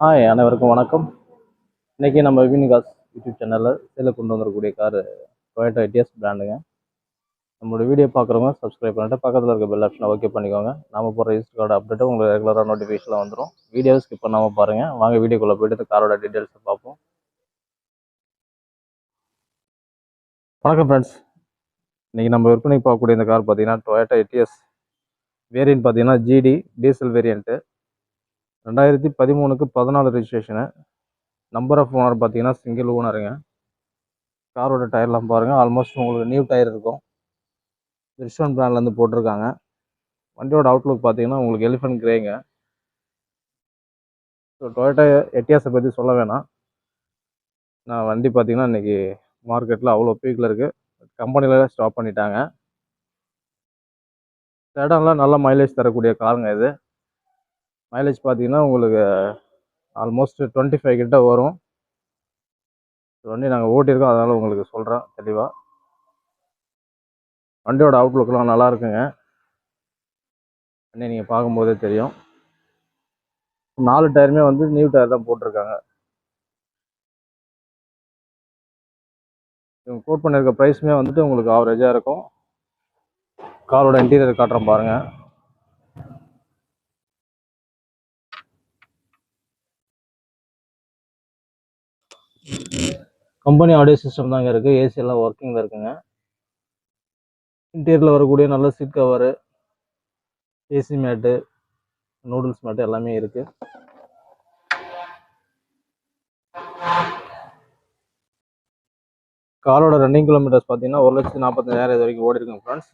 Hi அனைவருக்கும் வணக்கம். இன்றைக்கி நம்ம யூனிகாஸ் யூடியூப் சேனலில் சேலில் கொண்டு வந்துருக்கக்கூடிய காரு டொயோட்டா எட்டிஎஸ் பிராண்டுங்க. நம்மளோட வீடியோ பார்க்குறவங்க சப்ஸ்கிரைப் பண்ணிட்டு பக்கத்தில் இருக்க பெல் ஆப்ஷனை ஓகே பண்ணிக்கோங்க. நம்ம போகிற ரிஜிஸ்டர் கார்டு அப்டேட்டு உங்களுக்கு ரெகுலராக நோட்டிஃபிகேஷனில் வந்துடும். வீடியோ ஸ்கிப் பண்ணாமல் பாருங்கள். வாங்க வீடியோக்குள்ளே போய்ட்டு இந்த காரோட டீட்டெயில்ஸை பார்ப்போம். வணக்கம் ஃப்ரெண்ட்ஸ். இன்றைக்கி நம்ம விற்பனைக்கு பார்க்கக்கூடிய இந்த கார் பார்த்தீங்கன்னா டொயோட்டா எட்டிஎஸ் வேரியன்ட் பார்த்தீங்கன்னா ஜிடி டீசல் வேரியண்ட்டு 2013க்கு 14 ரெஜிஸ்ட்ரேஷனு. நம்பர் ஆஃப் ஓனர் பார்த்தீங்கன்னா சிங்கிள் ஓனருங்க. காரோட டயர்லாம் பாருங்கள், ஆல்மோஸ்ட் உங்களுக்கு நியூ டயர் இருக்கும். ரிஸ்வன் பிராண்ட்லேருந்து போட்டிருக்காங்க. வண்டியோட அவுட்லுக் பார்த்தீங்கன்னா உங்களுக்கு எலிஃபென்ட் கிரேங்க. ஸோ டொயோட்டா எட்டியாஸை பற்றி சொல்ல வேணாம். நான் வண்டி பார்த்தீங்கன்னா இன்றைக்கி மார்க்கெட்டில் அவ்வளோ பீக்கில் இருக்குது. கம்பெனியில் ஸ்டாப் பண்ணிட்டாங்க. செடான்லாம் நல்ல மைலேஜ் தரக்கூடிய காருங்க இது. மைலேஜ் பார்த்தீங்கன்னா உங்களுக்கு ஆல்மோஸ்ட் 25 கிட்ட வரும். வண்டி நாங்கள் ஓட்டியிருக்கோம், அதனால் உங்களுக்கு சொல்கிறேன் தெளிவாக. வண்டியோட அவுட்லுக்லாம் நல்லா இருக்குங்க. வண்டி நீங்கள் பார்க்கும்போதே தெரியும். 4 டயருமே வந்து நியூ டயர் தான் போட்டிருக்காங்க. இவங்க கோட் பண்ணியிருக்க ப்ரைஸுமே வந்துட்டு உங்களுக்கு ஆவரேஜாக இருக்கும். காரோட இன்டீரியர் காட்டுறோம் பாருங்கள். கம்பெனி ஆடியோ சிஸ்டம் தாங்க இருக்குது. ஏசி எல்லாம் ஒர்க்கிங்கில் இருக்குங்க. இன்டீரியரில் வரக்கூடிய நல்ல seat cover, AC mat, noodles mat எல்லாமே இருக்குது. காரோட ரன்னிங் கிலோமீட்டர்ஸ் பார்த்தீங்கன்னா 1,45,000 இது வரைக்கும் ஓடி இருக்குங்க ஃப்ரெண்ட்ஸ்.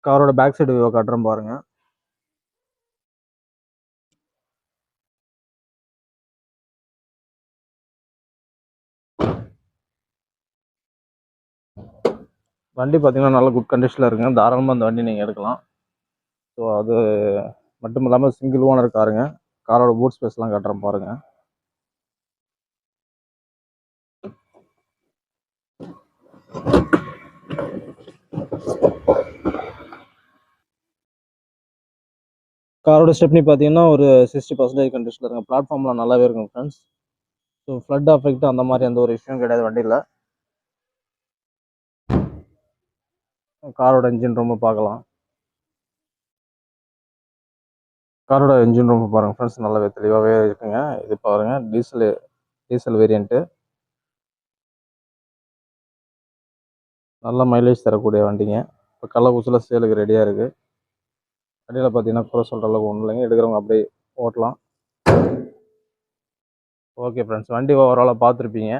காரோட பேக் சைடு வியூவை காட்டுறோம் பாருங்க. வண்டி பார்த்தீங்கன்னா நல்ல குட் கண்டிஷனில் இருக்குங்க. தாராளமாக அந்த வண்டி நீங்கள் எடுக்கலாம். ஸோ அது மட்டும் இல்லாமல் சிங்கிள் ஓனர் காருங்க. காரோட பூட் ஸ்பேஸ்லாம் காட்டுறோம் பாருங்கள். காரோட ஸ்டெப்னி பார்த்தீங்கன்னா ஒரு 60% கண்டிஷனில் இருக்குங்க. பிளாட்ஃபார்ம்லாம் நல்லாவே இருக்கும் ஃப்ரெண்ட்ஸ். ஸோ ஃப்ளட் அஃபெக்ட் அந்த மாதிரி எந்த ஒரு விஷயம் கிடையாது வண்டியில். காரோட இன்ஜின் ரூம் பார்க்கலாம். காரோட இன்ஜின் ரூம் பாருங்கள் ஃப்ரெண்ட்ஸ், நல்லாவே தெளிவாகவே இருக்குங்க. இது பாருங்கள், டீசல் வேரியண்ட்டு. நல்ல மைலேஜ் தரக்கூடிய வண்டிங்க. இப்போ கள்ளக்குறிச்சியில் சேலுக்கு ரெடியாக இருக்குது. வண்டியில் பார்த்தீங்கன்னா குறை சொல்கிற அளவுக்கு ஒன்றும் இல்லைங்க. எடுக்கிறவங்க அப்படியே ஓட்டலாம். ஓகே ஃப்ரெண்ட்ஸ், வண்டி ஓவராலாக பார்த்துருப்பீங்க.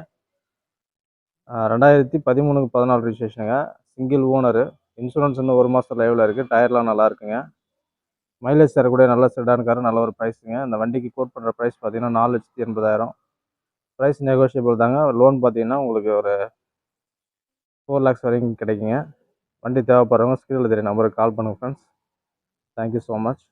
2013க்கு 14 ரெஜிஸ்ட்ரேஷனுங்க. Single owner. இன்சூரன்ஸ் இன்னும் 1 மாதம் லைவில் இருக்குது. டயர்லாம் நல்லா இருக்குங்க. மைலேஜ் தரக்கூடிய நல்ல செடான் கார், நல்ல ஒரு ப்ரைஸுங்க. இந்த வண்டிக்கு கோட் பண்ணுற ப்ரைஸ் பார்த்தீங்கன்னா 4,80,000. ப்ரைஸ் நெகோஷியபிள் தாங்க. லோன் பார்த்தீங்கன்னா உங்களுக்கு ஒரு 4 lakhs வரைக்கும் கிடைக்குங்க. வண்டி தேவைப்படுறவங்க ஸ்க்ரீனில் தெரிய நம்பருக்கு கால் பண்ணுங்கள் ஃப்ரெண்ட்ஸ். Thank you so much.